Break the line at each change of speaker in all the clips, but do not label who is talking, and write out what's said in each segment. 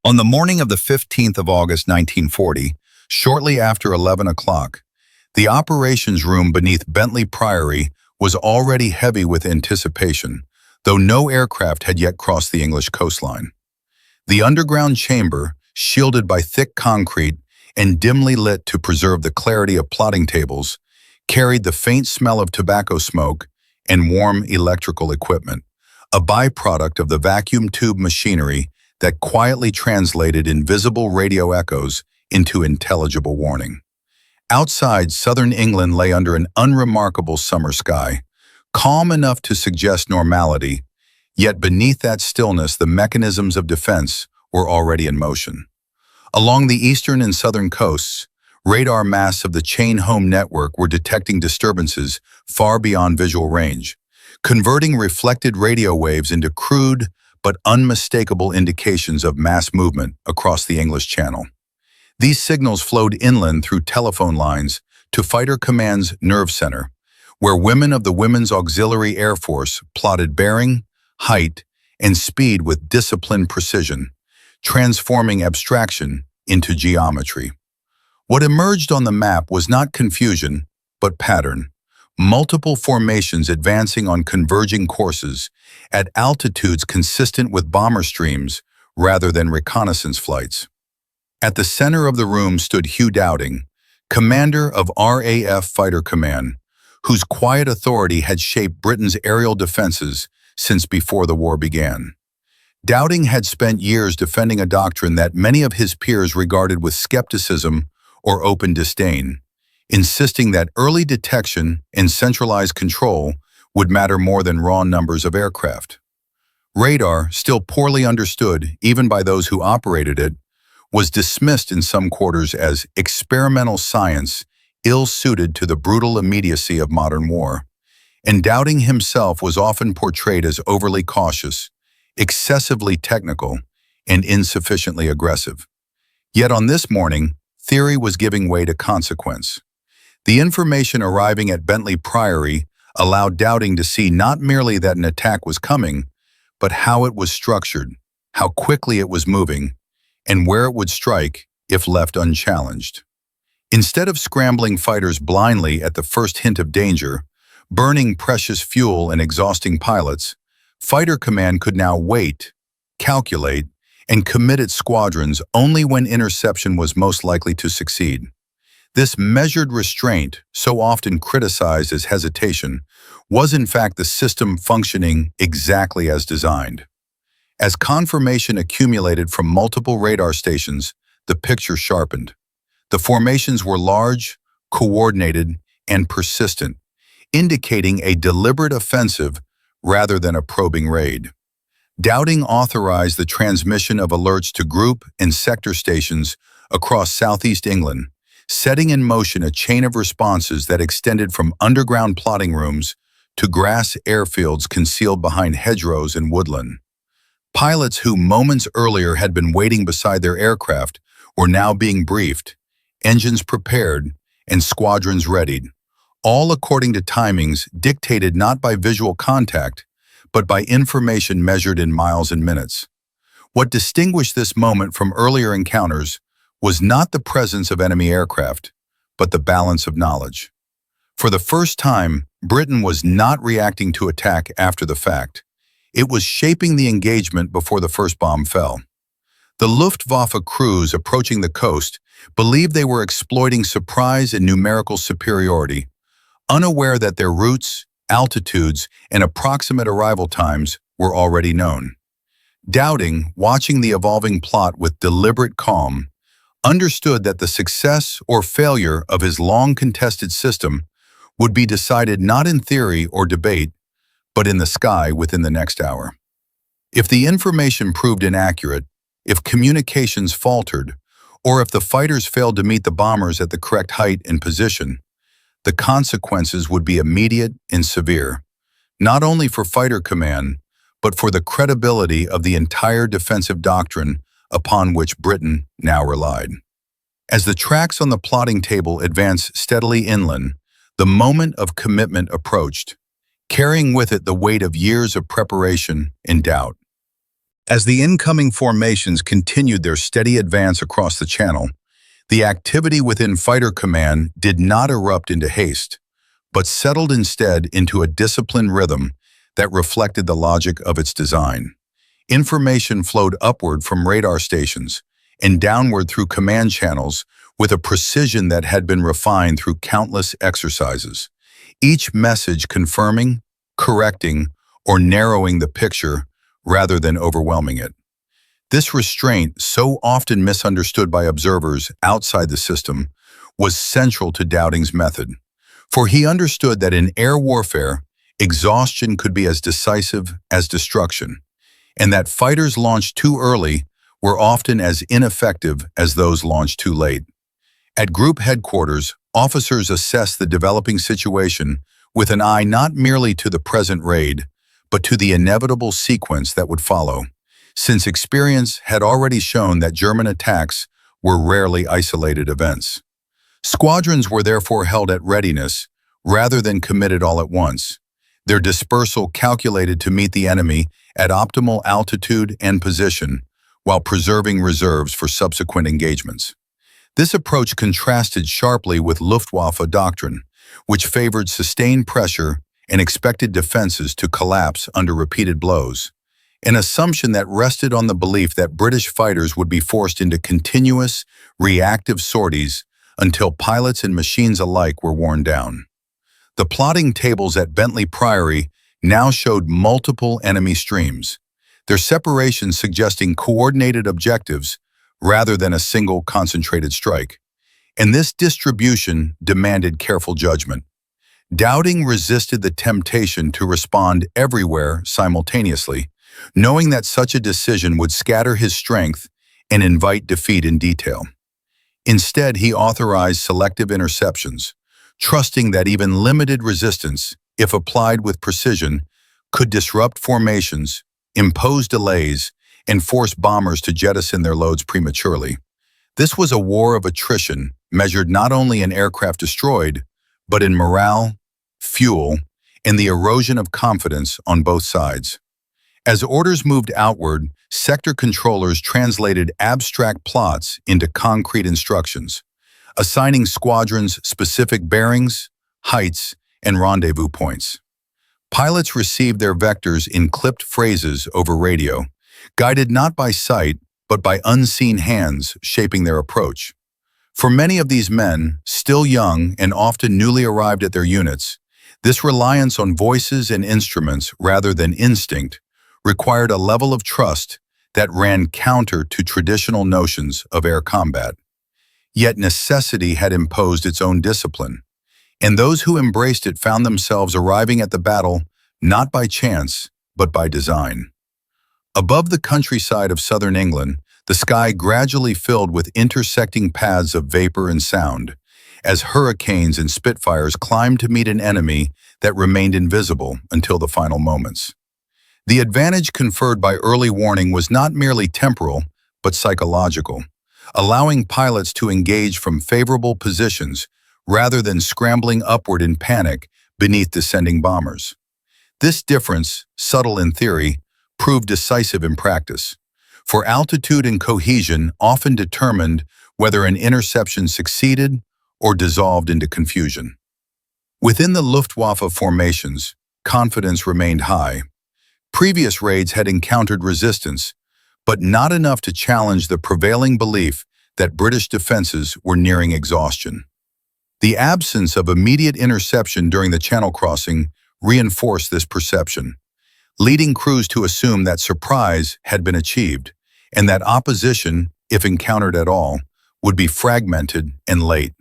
On the morning of the 15th of August 1940, shortly after 11 o'clock, the operations room beneath Bentley Priory was already heavy with anticipation, though no aircraft had yet crossed the English coastline. The underground chamber, shielded by thick concrete and dimly lit to preserve the clarity of plotting tables, carried the faint smell of tobacco smoke and warm electrical equipment, a byproduct of the vacuum tube machinery that quietly translated invisible radio echoes into intelligible warning. Outside, southern England lay under an unremarkable summer sky, calm enough to suggest normality, yet beneath that stillness the mechanisms of defense were already in motion. Along the eastern and southern coasts, radar masts of the chain home network were detecting disturbances far beyond visual range, converting reflected radio waves into crude but unmistakable indications of mass movement across the English Channel. These signals flowed inland through telephone lines to Fighter Command's nerve center, where women of the Women's Auxiliary Air Force plotted bearing, height, and speed with disciplined precision, transforming abstraction into geometry. What emerged on the map was not confusion, but pattern. Multiple formations advancing on converging courses at altitudes consistent with bomber streams rather than reconnaissance flights. At the center of the room stood Hugh Dowding, commander of RAF Fighter Command, whose quiet authority had shaped Britain's aerial defenses since before the war began. Dowding had spent years defending a doctrine that many of his peers regarded with skepticism or open disdain, insisting that early detection and centralized control would matter more than raw numbers of aircraft. Radar, still poorly understood even by those who operated it, was dismissed in some quarters as experimental science ill-suited to the brutal immediacy of modern war, and Dowding himself was often portrayed as overly cautious, excessively technical, and insufficiently aggressive. Yet on this morning, theory was giving way to consequence. The information arriving at Bentley Priory allowed Dowding to see not merely that an attack was coming, but how it was structured, how quickly it was moving, and where it would strike if left unchallenged. Instead of scrambling fighters blindly at the first hint of danger, burning precious fuel and exhausting pilots, Fighter Command could now wait, calculate, and commit its squadrons only when interception was most likely to succeed. This measured restraint, so often criticized as hesitation, was in fact the system functioning exactly as designed. As confirmation accumulated from multiple radar stations, the picture sharpened. The formations were large, coordinated, and persistent, indicating a deliberate offensive rather than a probing raid. Dowding authorized the transmission of alerts to group and sector stations across southeast England, setting in motion a chain of responses that extended from underground plotting rooms to grass airfields concealed behind hedgerows and woodland. Pilots who moments earlier had been waiting beside their aircraft were now being briefed, engines prepared, and squadrons readied, all according to timings dictated not by visual contact, but by information measured in miles and minutes. What distinguished this moment from earlier encounters was not the presence of enemy aircraft, but the balance of knowledge. For the first time, Britain was not reacting to attack after the fact. It was shaping the engagement before the first bomb fell. The Luftwaffe crews approaching the coast believed they were exploiting surprise and numerical superiority, unaware that their routes, altitudes, and approximate arrival times were already known. Dowding, watching the evolving plot with deliberate calm, understood that the success or failure of his long-contested system would be decided not in theory or debate, but in the sky within the next hour. If the information proved inaccurate, if communications faltered, or if the fighters failed to meet the bombers at the correct height and position, the consequences would be immediate and severe, not only for Fighter Command, but for the credibility of the entire defensive doctrine upon which Britain now relied. As the tracks on the plotting table advanced steadily inland, the moment of commitment approached, carrying with it the weight of years of preparation and doubt. As the incoming formations continued their steady advance across the channel, the activity within Fighter Command did not erupt into haste, but settled instead into a disciplined rhythm that reflected the logic of its design. Information flowed upward from radar stations and downward through command channels with a precision that had been refined through countless exercises, each message confirming, correcting, or narrowing the picture rather than overwhelming it. This restraint, so often misunderstood by observers outside the system, was central to Dowding's method, for he understood that in air warfare, exhaustion could be as decisive as destruction, and that fighters launched too early were often as ineffective as those launched too late. At group headquarters, officers assessed the developing situation with an eye not merely to the present raid, but to the inevitable sequence that would follow, since experience had already shown that German attacks were rarely isolated events. Squadrons were therefore held at readiness rather than committed all at once, their dispersal calculated to meet the enemy at optimal altitude and position while preserving reserves for subsequent engagements. This approach contrasted sharply with Luftwaffe doctrine, which favored sustained pressure and expected defenses to collapse under repeated blows, an assumption that rested on the belief that British fighters would be forced into continuous, reactive sorties until pilots and machines alike were worn down. The plotting tables at Bentley Priory now showed multiple enemy streams, their separation suggesting coordinated objectives rather than a single concentrated strike. And this distribution demanded careful judgment. Dowding resisted the temptation to respond everywhere simultaneously, knowing that such a decision would scatter his strength and invite defeat in detail. Instead, he authorized selective interceptions, trusting that even limited resistance, if applied with precision, could disrupt formations, impose delays, and force bombers to jettison their loads prematurely. This was a war of attrition, measured not only in aircraft destroyed, but in morale, fuel, and the erosion of confidence on both sides. As orders moved outward, sector controllers translated abstract plots into concrete instructions, assigning squadrons specific bearings, heights, and rendezvous points. Pilots received their vectors in clipped phrases over radio, guided not by sight, but by unseen hands shaping their approach. For many of these men, still young and often newly arrived at their units, this reliance on voices and instruments rather than instinct required a level of trust that ran counter to traditional notions of air combat. Yet necessity had imposed its own discipline, and those who embraced it found themselves arriving at the battle not by chance, but by design. Above the countryside of southern England, the sky gradually filled with intersecting paths of vapor and sound, as hurricanes and Spitfires climbed to meet an enemy that remained invisible until the final moments. The advantage conferred by early warning was not merely temporal, but psychological, allowing pilots to engage from favorable positions rather than scrambling upward in panic beneath descending bombers. This difference, subtle in theory, proved decisive in practice, for altitude and cohesion often determined whether an interception succeeded or dissolved into confusion. Within the Luftwaffe formations, confidence remained high. Previous raids had encountered resistance, but not enough to challenge the prevailing belief that British defenses were nearing exhaustion. The absence of immediate interception during the Channel crossing reinforced this perception, leading crews to assume that surprise had been achieved, and that opposition, if encountered at all, would be fragmented and late.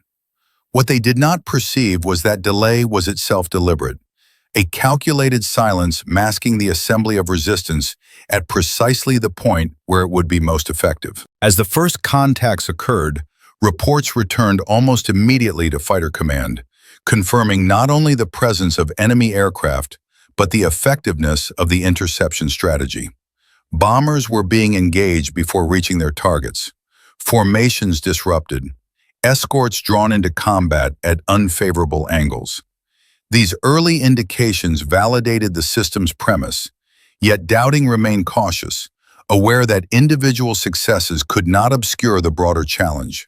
What they did not perceive was that delay was itself deliberate, a calculated silence masking the assembly of resistance at precisely the point where it would be most effective. As the first contacts occurred, reports returned almost immediately to Fighter Command, confirming not only the presence of enemy aircraft, but the effectiveness of the interception strategy. Bombers were being engaged before reaching their targets, formations disrupted, escorts drawn into combat at unfavorable angles. These early indications validated the system's premise, yet Dowding remained cautious, aware that individual successes could not obscure the broader challenge.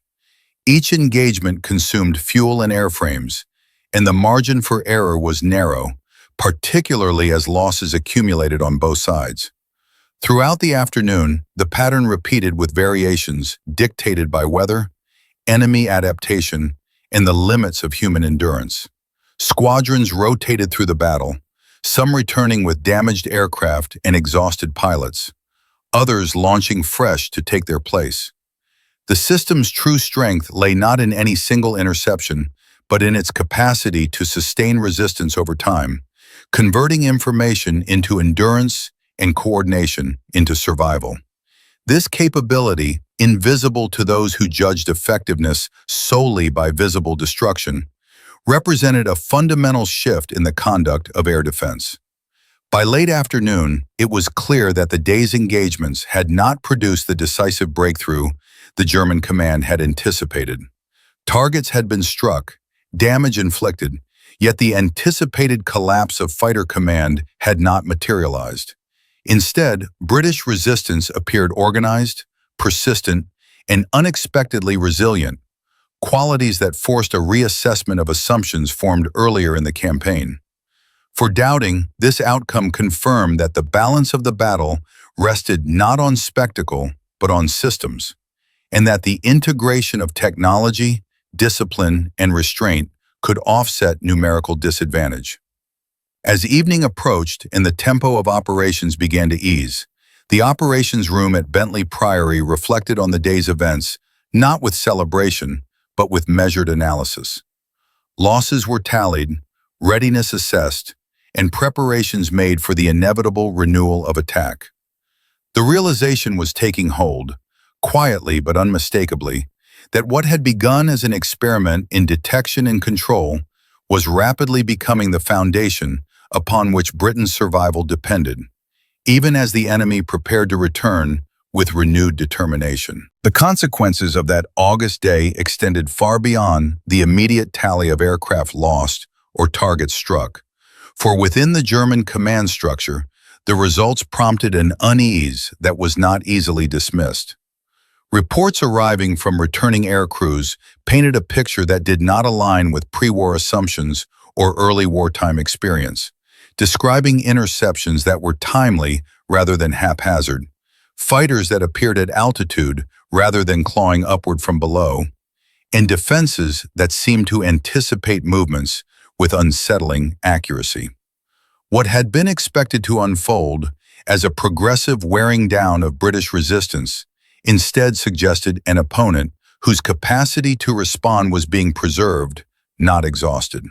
Each engagement consumed fuel and airframes, and the margin for error was narrow, particularly as losses accumulated on both sides. Throughout the afternoon, the pattern repeated with variations dictated by weather, enemy adaptation, and the limits of human endurance. Squadrons rotated through the battle, some returning with damaged aircraft and exhausted pilots, others launching fresh to take their place. The system's true strength lay not in any single interception, but in its capacity to sustain resistance over time, converting information into endurance and coordination into survival. This capability, invisible to those who judged effectiveness solely by visible destruction, represented a fundamental shift in the conduct of air defense. By late afternoon, it was clear that the day's engagements had not produced the decisive breakthrough the German command had anticipated. Targets had been struck, damage inflicted, yet the anticipated collapse of fighter command had not materialized. Instead, British resistance appeared organized, persistent, and unexpectedly resilient, qualities that forced a reassessment of assumptions formed earlier in the campaign. For doubting, this outcome confirmed that the balance of the battle rested not on spectacle, but on systems, and that the integration of technology, discipline, and restraint could offset numerical disadvantage. As evening approached and the tempo of operations began to ease, the operations room at Bentley Priory reflected on the day's events, not with celebration, but with measured analysis. Losses were tallied, readiness assessed, and preparations made for the inevitable renewal of attack. The realization was taking hold, quietly but unmistakably, that what had begun as an experiment in detection and control was rapidly becoming the foundation upon which Britain's survival depended, even as the enemy prepared to return with renewed determination. The consequences of that August day extended far beyond the immediate tally of aircraft lost or targets struck, for within the German command structure, the results prompted an unease that was not easily dismissed. Reports arriving from returning air crews painted a picture that did not align with pre-war assumptions or early wartime experience, describing interceptions that were timely rather than haphazard, fighters that appeared at altitude rather than clawing upward from below, and defenses that seemed to anticipate movements with unsettling accuracy. What had been expected to unfold as a progressive wearing down of British resistance instead suggested an opponent whose capacity to respond was being preserved, not exhausted.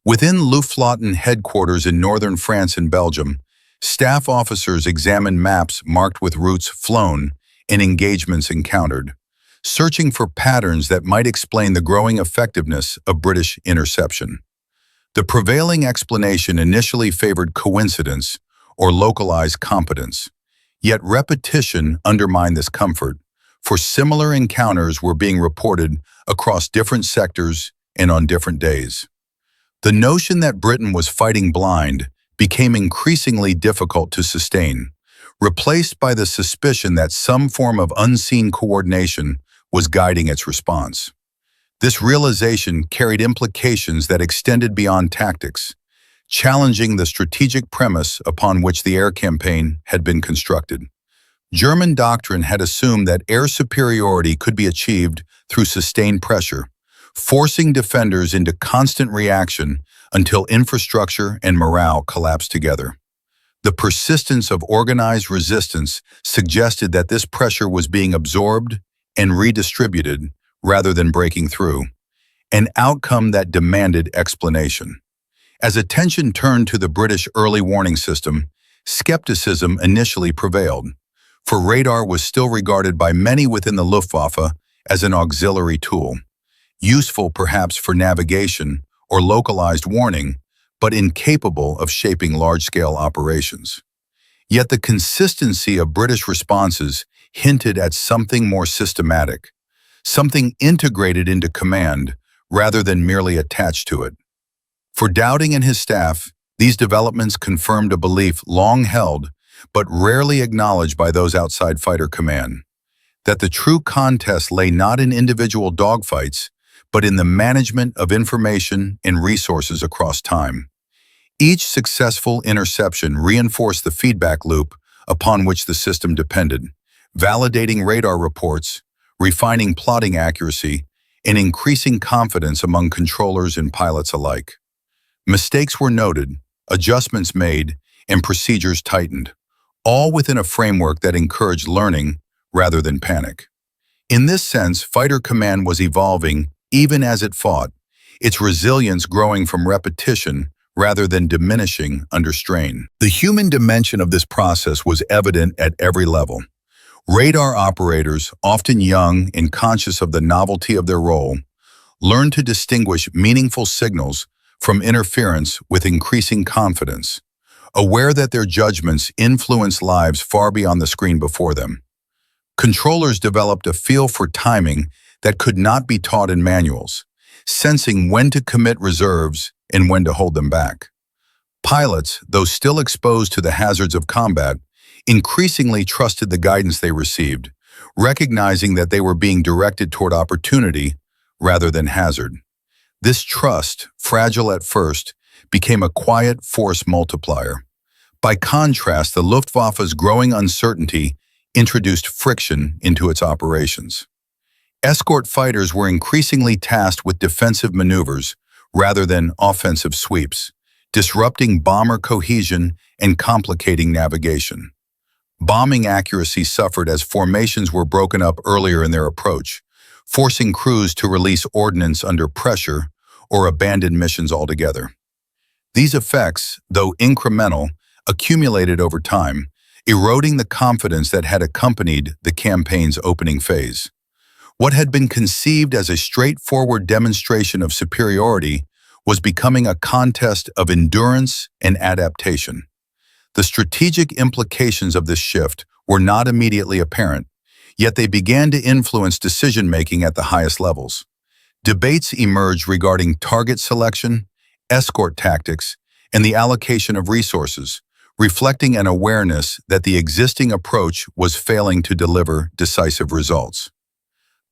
Within Luftwaffe headquarters in northern France and Belgium, staff officers examined maps marked with routes flown and engagements encountered, searching for patterns that might explain the growing effectiveness of British interception. The prevailing explanation initially favored coincidence or localized competence, yet repetition undermined this comfort, for similar encounters were being reported across different sectors and on different days. The notion that Britain was fighting blind became increasingly difficult to sustain, replaced by the suspicion that some form of unseen coordination was guiding its response. This realization carried implications that extended beyond tactics, challenging the strategic premise upon which the air campaign had been constructed. German doctrine had assumed that air superiority could be achieved through sustained pressure, forcing defenders into constant reaction until infrastructure and morale collapsed together. The persistence of organized resistance suggested that this pressure was being absorbed and redistributed rather than breaking through, an outcome that demanded explanation. As attention turned to the British early warning system, skepticism initially prevailed, for radar was still regarded by many within the Luftwaffe as an auxiliary tool, useful perhaps for navigation or localized warning, but incapable of shaping large-scale operations. Yet the consistency of British responses hinted at something more systematic, something integrated into command rather than merely attached to it. For Dowding and his staff, these developments confirmed a belief long held but rarely acknowledged by those outside Fighter Command. That the true contest lay not in individual dogfights, but in the management of information and resources across time. Each successful interception reinforced the feedback loop upon which the system depended, validating radar reports, refining plotting accuracy, and increasing confidence among controllers and pilots alike. Mistakes were noted, adjustments made, and procedures tightened, all within a framework that encouraged learning rather than panic. In this sense, Fighter Command was evolving even as it fought, its resilience growing from repetition rather than diminishing under strain. The human dimension of this process was evident at every level. Radar operators, often young and conscious of the novelty of their role, learned to distinguish meaningful signals from interference with increasing confidence, aware that their judgments influence lives far beyond the screen before them. Controllers developed a feel for timing that could not be taught in manuals, sensing when to commit reserves and when to hold them back. Pilots, though still exposed to the hazards of combat, increasingly trusted the guidance they received, recognizing that they were being directed toward opportunity rather than hazard. This trust, fragile at first, became a quiet force multiplier. By contrast, the Luftwaffe's growing uncertainty introduced friction into its operations. Escort fighters were increasingly tasked with defensive maneuvers rather than offensive sweeps, disrupting bomber cohesion and complicating navigation. Bombing accuracy suffered as formations were broken up earlier in their approach, forcing crews to release ordnance under pressure or abandon missions altogether. These effects, though incremental, accumulated over time, eroding the confidence that had accompanied the campaign's opening phase. What had been conceived as a straightforward demonstration of superiority was becoming a contest of endurance and adaptation. The strategic implications of this shift were not immediately apparent, yet they began to influence decision-making at the highest levels. Debates emerged regarding target selection, escort tactics, and the allocation of resources, reflecting an awareness that the existing approach was failing to deliver decisive results.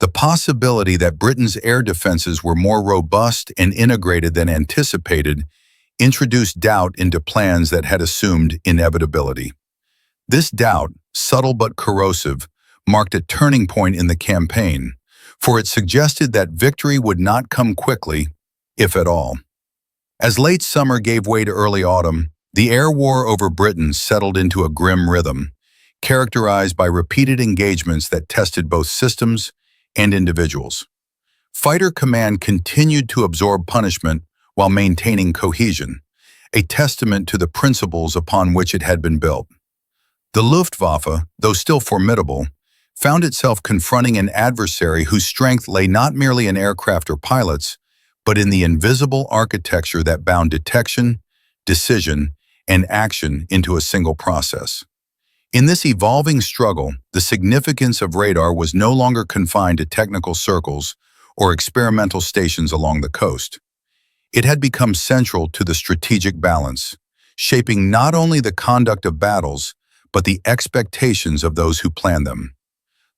The possibility that Britain's air defenses were more robust and integrated than anticipated introduced doubt into plans that had assumed inevitability. This doubt, subtle but corrosive, marked a turning point in the campaign, for it suggested that victory would not come quickly, if at all. As late summer gave way to early autumn, the air war over Britain settled into a grim rhythm, characterized by repeated engagements that tested both systems and individuals. Fighter Command continued to absorb punishment while maintaining cohesion, a testament to the principles upon which it had been built. The Luftwaffe, though still formidable, found itself confronting an adversary whose strength lay not merely in aircraft or pilots, but in the invisible architecture that bound detection, decision, and action into a single process. In this evolving struggle, the significance of radar was no longer confined to technical circles or experimental stations along the coast. It had become central to the strategic balance, shaping not only the conduct of battles, but the expectations of those who planned them.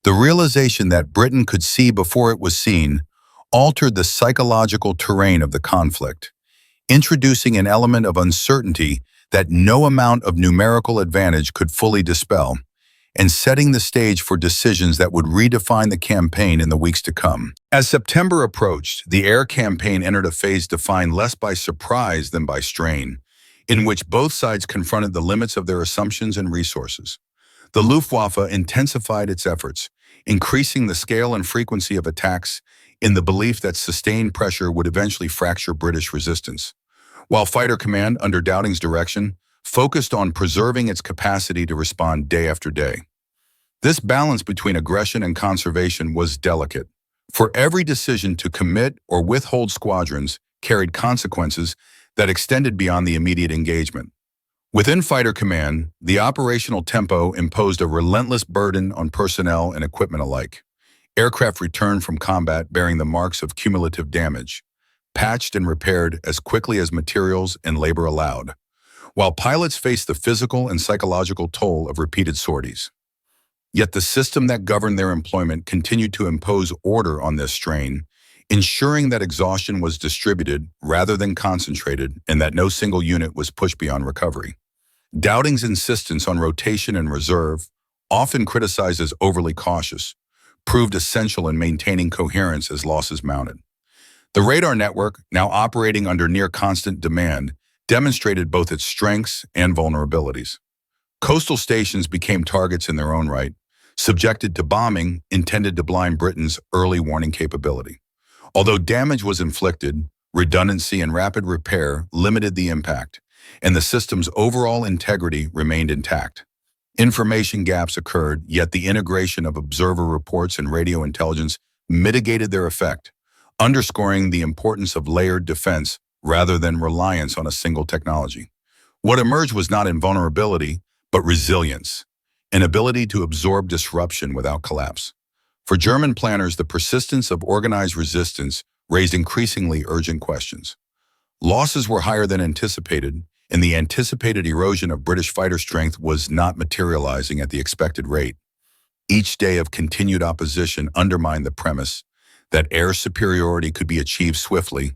The realization that Britain could see before it was seen altered the psychological terrain of the conflict, introducing an element of uncertainty that no amount of numerical advantage could fully dispel, and setting the stage for decisions that would redefine the campaign in the weeks to come. As September approached, the air campaign entered a phase defined less by surprise than by strain, in which both sides confronted the limits of their assumptions and resources. The Luftwaffe intensified its efforts, increasing the scale and frequency of attacks in the belief that sustained pressure would eventually fracture British resistance, while Fighter Command, under Dowding's direction, focused on preserving its capacity to respond day after day. This balance between aggression and conservation was delicate, for every decision to commit or withhold squadrons carried consequences that extended beyond the immediate engagement. Within Fighter Command, the operational tempo imposed a relentless burden on personnel and equipment alike. Aircraft returned from combat bearing the marks of cumulative damage, patched and repaired as quickly as materials and labor allowed, while pilots faced the physical and psychological toll of repeated sorties. Yet the system that governed their employment continued to impose order on this strain, ensuring that exhaustion was distributed rather than concentrated and that no single unit was pushed beyond recovery. Dowding's insistence on rotation and reserve, often criticized as overly cautious, proved essential in maintaining coherence as losses mounted. The radar network, now operating under near constant demand, demonstrated both its strengths and vulnerabilities. Coastal stations became targets in their own right, subjected to bombing intended to blind Britain's early warning capability. Although damage was inflicted, redundancy and rapid repair limited the impact, and the system's overall integrity remained intact. Information gaps occurred, yet the integration of observer reports and radio intelligence mitigated their effect, underscoring the importance of layered defense rather than reliance on a single technology. What emerged was not invulnerability, but resilience, an ability to absorb disruption without collapse. For German planners, the persistence of organized resistance raised increasingly urgent questions. Losses were higher than anticipated, and the anticipated erosion of British fighter strength was not materializing at the expected rate. Each day of continued opposition undermined the premise that air superiority could be achieved swiftly,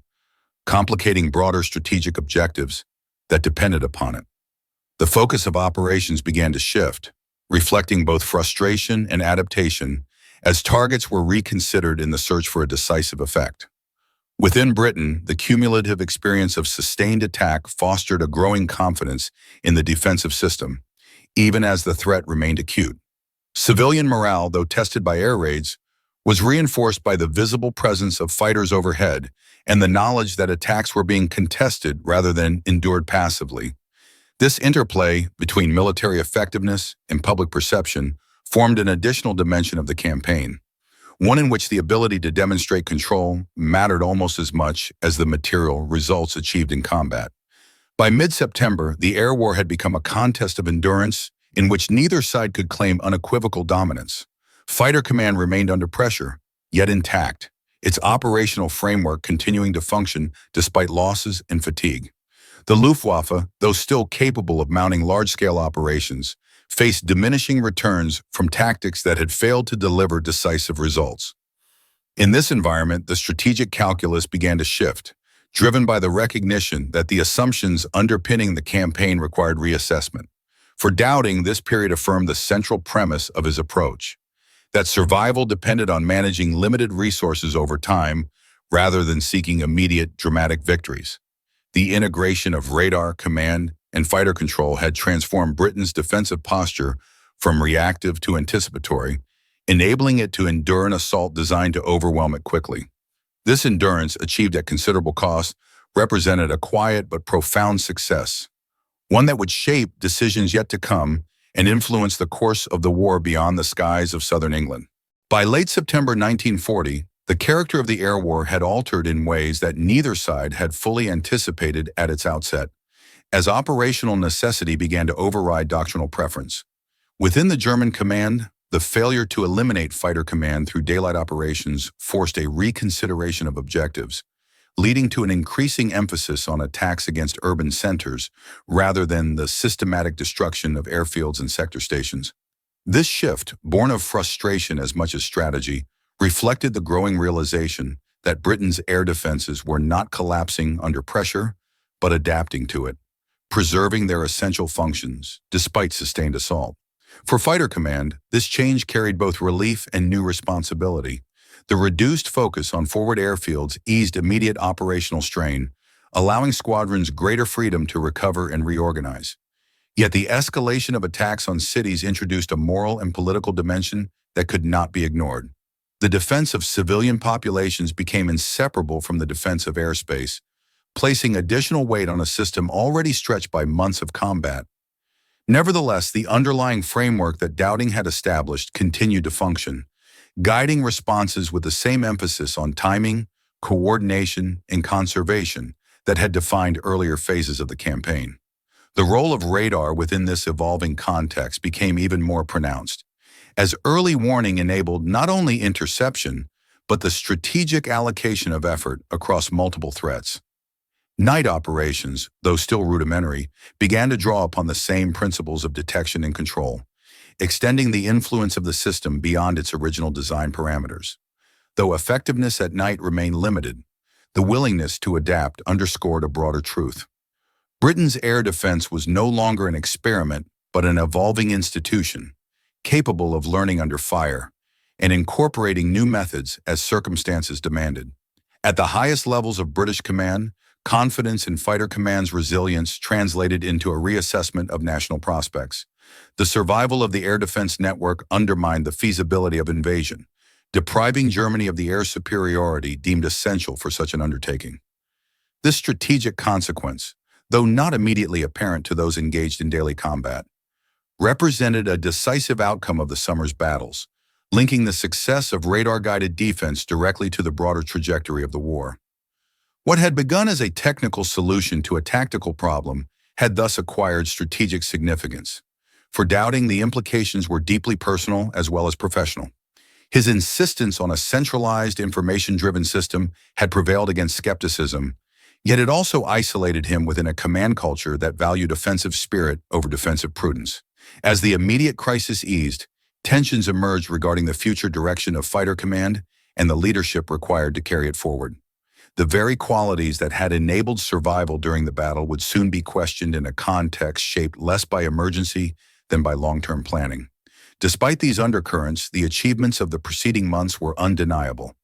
complicating broader strategic objectives that depended upon it. The focus of operations began to shift, reflecting both frustration and adaptation as targets were reconsidered in the search for a decisive effect. Within Britain, the cumulative experience of sustained attack fostered a growing confidence in the defensive system, even as the threat remained acute. Civilian morale, though tested by air raids, was reinforced by the visible presence of fighters overhead and the knowledge that attacks were being contested rather than endured passively. This interplay between military effectiveness and public perception formed an additional dimension of the campaign, one in which the ability to demonstrate control mattered almost as much as the material results achieved in combat. By mid-September, the air war had become a contest of endurance in which neither side could claim unequivocal dominance. Fighter command remained under pressure, yet intact, its operational framework continuing to function despite losses and fatigue. The Luftwaffe, though still capable of mounting large-scale operations, faced diminishing returns from tactics that had failed to deliver decisive results. In this environment, the strategic calculus began to shift, driven by the recognition that the assumptions underpinning the campaign required reassessment. For Dowding, this period affirmed the central premise of his approach, that survival depended on managing limited resources over time rather than seeking immediate dramatic victories. The integration of radar, command, and fighter control had transformed Britain's defensive posture from reactive to anticipatory, enabling it to endure an assault designed to overwhelm it quickly. This endurance, achieved at considerable cost, represented a quiet but profound success, one that would shape decisions yet to come and influence the course of the war beyond the skies of southern England. By late September 1940, the character of the air war had altered in ways that neither side had fully anticipated at its outset, as operational necessity began to override doctrinal preference. Within the German command, the failure to eliminate fighter command through daylight operations forced a reconsideration of objectives, leading to an increasing emphasis on attacks against urban centers rather than the systematic destruction of airfields and sector stations. This shift, born of frustration as much as strategy, reflected the growing realization that Britain's air defenses were not collapsing under pressure, but adapting to it, preserving their essential functions despite sustained assault. For fighter command, this change carried both relief and new responsibility. The reduced focus on forward airfields eased immediate operational strain, allowing squadrons greater freedom to recover and reorganize. Yet the escalation of attacks on cities introduced a moral and political dimension that could not be ignored. The defense of civilian populations became inseparable from the defense of airspace, placing additional weight on a system already stretched by months of combat. Nevertheless, the underlying framework that Dowding had established continued to function, guiding responses with the same emphasis on timing, coordination, and conservation that had defined earlier phases of the campaign. The role of radar within this evolving context became even more pronounced, as early warning enabled not only interception, but the strategic allocation of effort across multiple threats. Night operations, though still rudimentary, began to draw upon the same principles of detection and control, extending the influence of the system beyond its original design parameters. Though effectiveness at night remained limited, the willingness to adapt underscored a broader truth. Britain's air defense was no longer an experiment, but an evolving institution, capable of learning under fire and incorporating new methods as circumstances demanded. At the highest levels of British command, confidence in fighter command's resilience translated into a reassessment of national prospects. The survival of the air defense network undermined the feasibility of invasion, depriving Germany of the air superiority deemed essential for such an undertaking. This strategic consequence, though not immediately apparent to those engaged in daily combat, represented a decisive outcome of the summer's battles, linking the success of radar-guided defense directly to the broader trajectory of the war. What had begun as a technical solution to a tactical problem had thus acquired strategic significance. For Dowding, the implications were deeply personal as well as professional. His insistence on a centralized, information-driven system had prevailed against skepticism, yet it also isolated him within a command culture that valued offensive spirit over defensive prudence. As the immediate crisis eased, tensions emerged regarding the future direction of fighter command and the leadership required to carry it forward. The very qualities that had enabled survival during the battle would soon be questioned in a context shaped less by emergency than by long-term planning. Despite these undercurrents, the achievements of the preceding months were undeniable.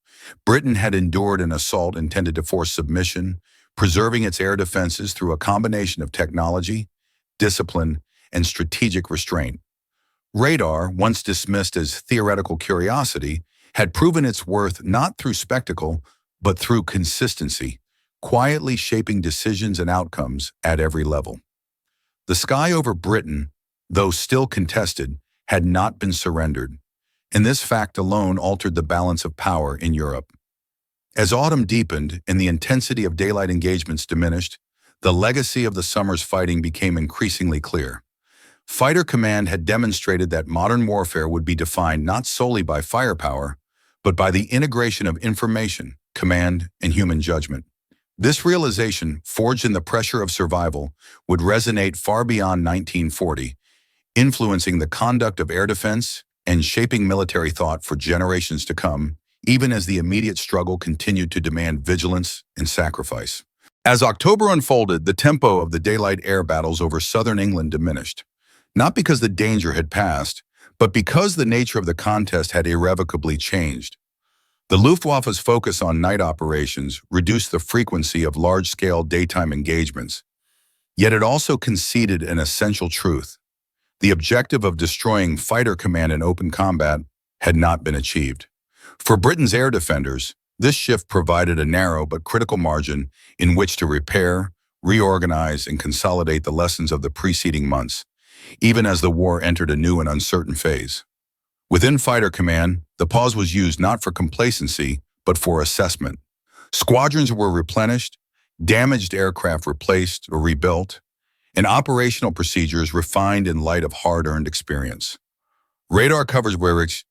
Britain had endured an assault intended to force submission, preserving its air defenses through a combination of technology, discipline, and strategic restraint. Radar, once dismissed as theoretical curiosity, had proven its worth not through spectacle, but through consistency, quietly shaping decisions and outcomes at every level. The sky over Britain, though still contested, had not been surrendered, and this fact alone altered the balance of power in Europe. As autumn deepened and the intensity of daylight engagements diminished, the legacy of the summer's fighting became increasingly clear. Fighter command had demonstrated that modern warfare would be defined not solely by firepower, but by the integration of information, command, and human judgment. This realization, forged in the pressure of survival, would resonate far beyond 1940, influencing the conduct of air defense and shaping military thought for generations to come, even as the immediate struggle continued to demand vigilance and sacrifice. As October unfolded, the tempo of the daylight air battles over southern England diminished. Not because the danger had passed, but because the nature of the contest had irrevocably changed. The Luftwaffe's focus on night operations reduced the frequency of large-scale daytime engagements, yet it also conceded an essential truth. The objective of destroying fighter command in open combat had not been achieved. For Britain's air defenders, this shift provided a narrow but critical margin in which to repair, reorganize, and consolidate the lessons of the preceding months, even as the war entered a new and uncertain phase. Within fighter command, the pause was used not for complacency, but for assessment. Squadrons were replenished, damaged aircraft replaced or rebuilt, and operational procedures refined in light of hard-earned experience. Radar coverage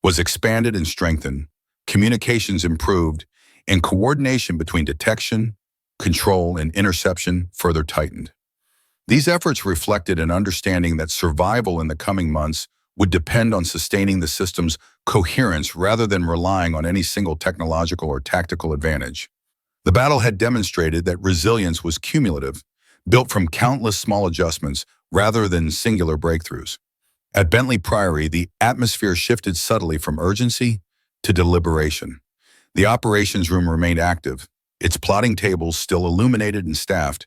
was expanded and strengthened, communications improved, and coordination between detection, control, and interception further tightened. These efforts reflected an understanding that survival in the coming months would depend on sustaining the system's coherence rather than relying on any single technological or tactical advantage. The battle had demonstrated that resilience was cumulative, built from countless small adjustments rather than singular breakthroughs. At Bentley Priory, the atmosphere shifted subtly from urgency to deliberation. The operations room remained active, its plotting tables still illuminated and staffed,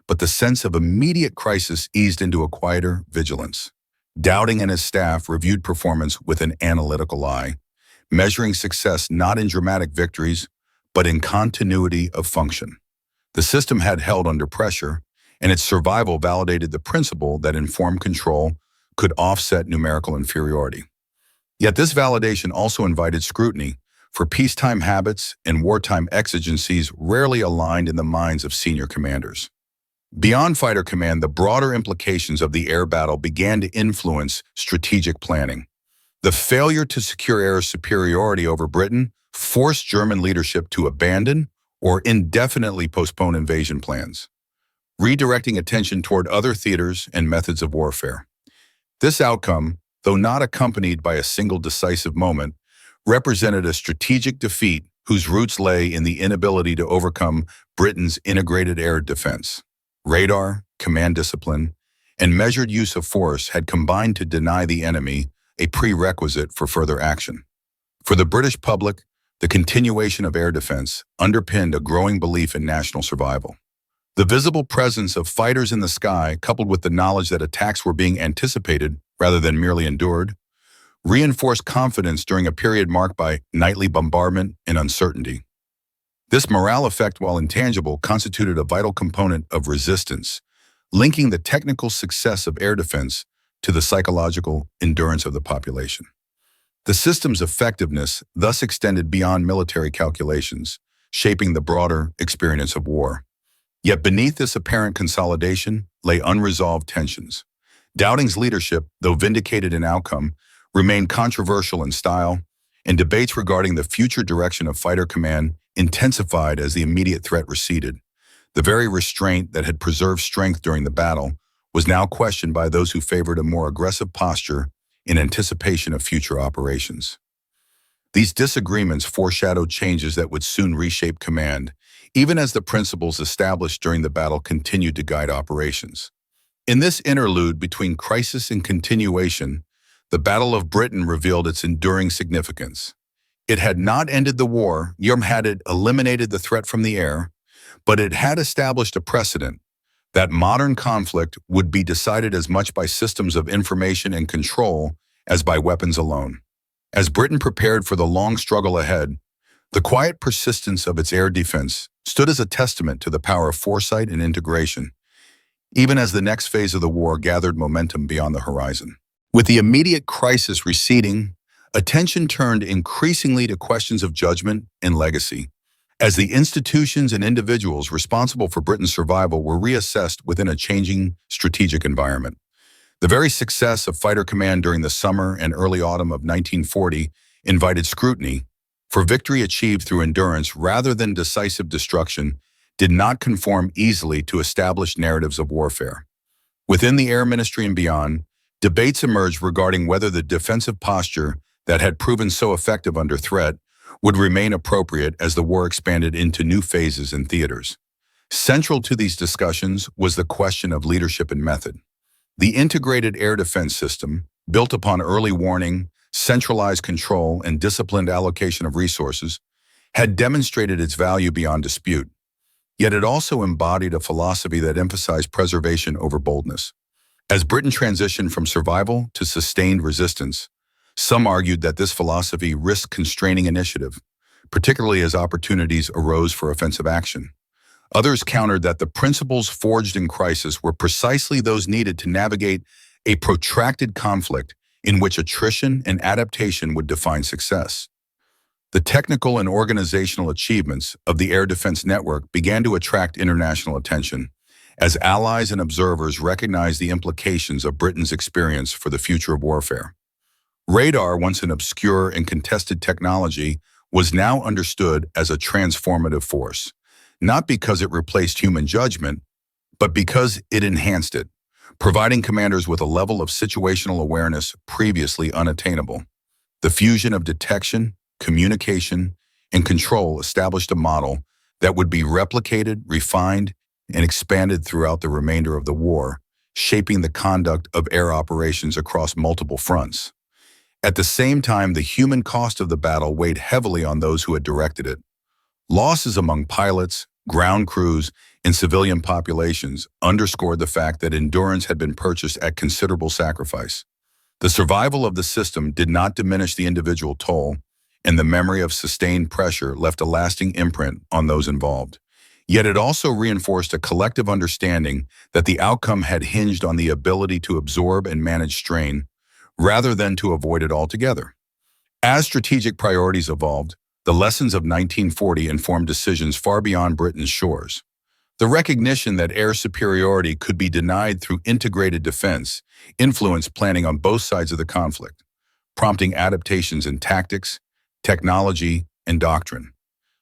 but the sense of immediate crisis eased into a quieter vigilance. Dowding and his staff reviewed performance with an analytical eye, measuring success not in dramatic victories, but in continuity of function. The system had held under pressure, and its survival validated the principle that informed control could offset numerical inferiority. Yet this validation also invited scrutiny, for peacetime habits and wartime exigencies rarely aligned in the minds of senior commanders. Beyond fighter command, the broader implications of the air battle began to influence strategic planning. The failure to secure air superiority over Britain forced German leadership to abandon or indefinitely postpone invasion plans, redirecting attention toward other theaters and methods of warfare. This outcome, though not accompanied by a single decisive moment, represented a strategic defeat whose roots lay in the inability to overcome Britain's integrated air defense. Radar, command discipline, and measured use of force had combined to deny the enemy a prerequisite for further action. For the British public, the continuation of air defense underpinned a growing belief in national survival. The visible presence of fighters in the sky, coupled with the knowledge that attacks were being anticipated rather than merely endured, reinforced confidence during a period marked by nightly bombardment and uncertainty. This morale effect, while intangible, constituted a vital component of resistance, linking the technical success of air defense to the psychological endurance of the population. The system's effectiveness thus extended beyond military calculations, shaping the broader experience of war. Yet beneath this apparent consolidation lay unresolved tensions. Dowding's leadership, though vindicated in outcome, remained controversial in style, and debates regarding the future direction of fighter command intensified as the immediate threat receded. The very restraint that had preserved strength during the battle was now questioned by those who favored a more aggressive posture in anticipation of future operations. These disagreements foreshadowed changes that would soon reshape command, even as the principles established during the battle continued to guide operations. In this interlude between crisis and continuation, the Battle of Britain revealed its enduring significance. It had not ended the war, nor had it eliminated the threat from the air, but it had established a precedent that modern conflict would be decided as much by systems of information and control as by weapons alone. As Britain prepared for the long struggle ahead, the quiet persistence of its air defense stood as a testament to the power of foresight and integration, even as the next phase of the war gathered momentum beyond the horizon. With the immediate crisis receding, attention turned increasingly to questions of judgment and legacy, as the institutions and individuals responsible for Britain's survival were reassessed within a changing strategic environment. The very success of fighter command during the summer and early autumn of 1940 invited scrutiny, for victory achieved through endurance rather than decisive destruction did not conform easily to established narratives of warfare. Within the Air Ministry and beyond, debates emerged regarding whether the defensive posture that had proven so effective under threat would remain appropriate as the war expanded into new phases and theaters. Central to these discussions was the question of leadership and method. The integrated air defense system, built upon early warning, centralized control, and disciplined allocation of resources, had demonstrated its value beyond dispute. Yet it also embodied a philosophy that emphasized preservation over boldness. As Britain transitioned from survival to sustained resistance, some argued that this philosophy risked constraining initiative, particularly as opportunities arose for offensive action. Others countered that the principles forged in crisis were precisely those needed to navigate a protracted conflict in which attrition and adaptation would define success. The technical and organizational achievements of the air defense network began to attract international attention, as allies and observers recognized the implications of Britain's experience for the future of warfare. Radar, once an obscure and contested technology, was now understood as a transformative force, not because it replaced human judgment, but because it enhanced it, providing commanders with a level of situational awareness previously unattainable. The fusion of detection, communication, and control established a model that would be replicated, refined, and expanded throughout the remainder of the war, shaping the conduct of air operations across multiple fronts. At the same time, the human cost of the battle weighed heavily on those who had directed it. Losses among pilots, ground crews, and civilian populations underscored the fact that endurance had been purchased at considerable sacrifice. The survival of the system did not diminish the individual toll, and the memory of sustained pressure left a lasting imprint on those involved. Yet it also reinforced a collective understanding that the outcome had hinged on the ability to absorb and manage strain, rather than to avoid it altogether. As strategic priorities evolved, the lessons of 1940 informed decisions far beyond Britain's shores. The recognition that air superiority could be denied through integrated defense influenced planning on both sides of the conflict, prompting adaptations in tactics, technology, and doctrine.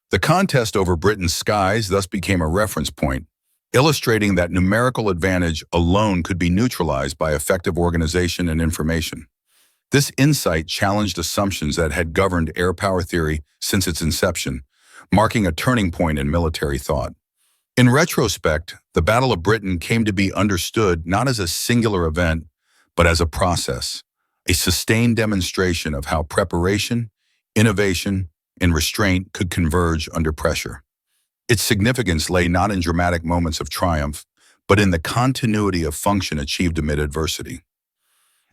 The contest over Britain's skies thus became a reference point, illustrating that numerical advantage alone could be neutralized by effective organization and information. This insight challenged assumptions that had governed air power theory since its inception, marking a turning point in military thought. In retrospect, the Battle of Britain came to be understood not as a singular event, but as a process, a sustained demonstration of how preparation, innovation, and restraint could converge under pressure. Its significance lay not in dramatic moments of triumph, but in the continuity of function achieved amid adversity.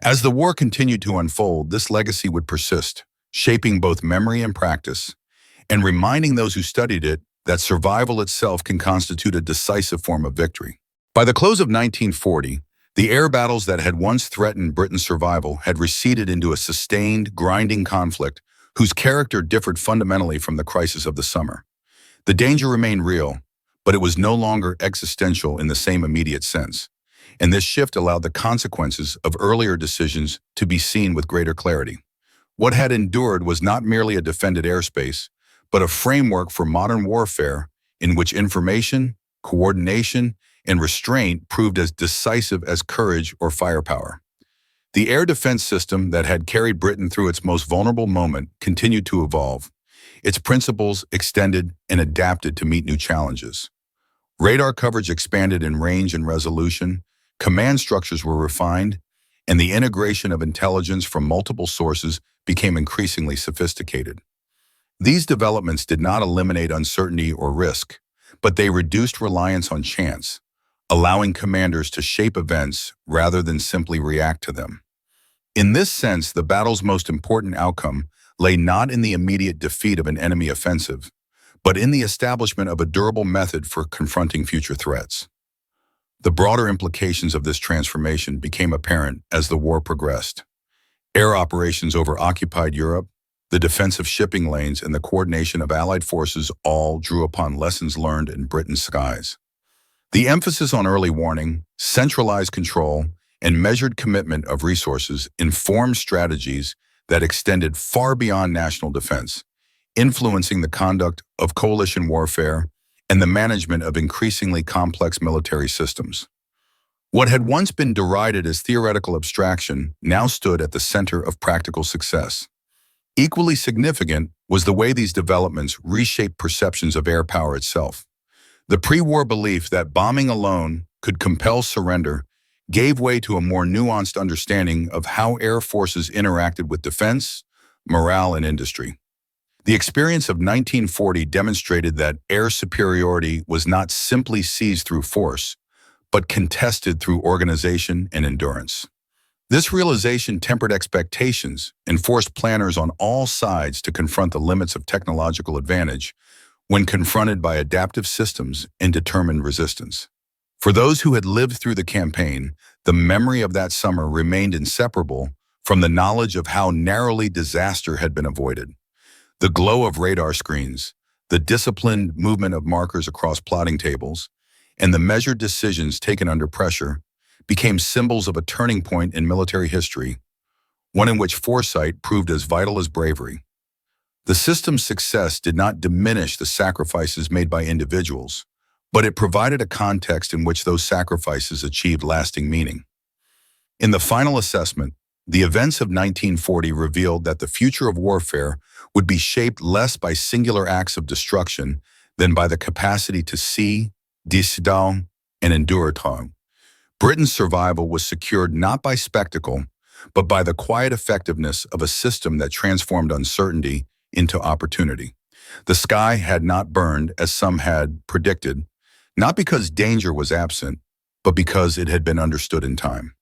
As the war continued to unfold, this legacy would persist, shaping both memory and practice, and reminding those who studied it that survival itself can constitute a decisive form of victory. By the close of 1940, the air battles that had once threatened Britain's survival had receded into a sustained, grinding conflict whose character differed fundamentally from the crisis of the summer. The danger remained real, but it was no longer existential in the same immediate sense, and this shift allowed the consequences of earlier decisions to be seen with greater clarity. What had endured was not merely a defended airspace, but a framework for modern warfare in which information, coordination, and restraint proved as decisive as courage or firepower. The air defense system that had carried Britain through its most vulnerable moment continued to evolve. Its principles extended and adapted to meet new challenges. Radar coverage expanded in range and resolution, command structures were refined, and the integration of intelligence from multiple sources became increasingly sophisticated. These developments did not eliminate uncertainty or risk, but they reduced reliance on chance, allowing commanders to shape events rather than simply react to them. In this sense, the battle's most important outcome lay not in the immediate defeat of an enemy offensive, but in the establishment of a durable method for confronting future threats. The broader implications of this transformation became apparent as the war progressed. Air operations over occupied Europe, the defense of shipping lanes, and the coordination of Allied forces all drew upon lessons learned in Britain's skies. The emphasis on early warning, centralized control, and measured commitment of resources informed strategies that extended far beyond national defense, influencing the conduct of coalition warfare and the management of increasingly complex military systems. What had once been derided as theoretical abstraction now stood at the center of practical success. Equally significant was the way these developments reshaped perceptions of air power itself. The pre-war belief that bombing alone could compel surrender gave way to a more nuanced understanding of how air forces interacted with defense, morale, and industry. The experience of 1940 demonstrated that air superiority was not simply seized through force, but contested through organization and endurance. This realization tempered expectations and forced planners on all sides to confront the limits of technological advantage when confronted by adaptive systems and determined resistance. For those who had lived through the campaign, the memory of that summer remained inseparable from the knowledge of how narrowly disaster had been avoided. The glow of radar screens, the disciplined movement of markers across plotting tables, and the measured decisions taken under pressure became symbols of a turning point in military history, one in which foresight proved as vital as bravery. The system's success did not diminish the sacrifices made by individuals, but it provided a context in which those sacrifices achieved lasting meaning. In the final assessment, the events of 1940 revealed that the future of warfare would be shaped less by singular acts of destruction than by the capacity to see, disdain, and endure time. Britain's survival was secured not by spectacle, but by the quiet effectiveness of a system that transformed uncertainty into opportunity. The sky had not burned, as some had predicted, not because danger was absent, but because it had been understood in time.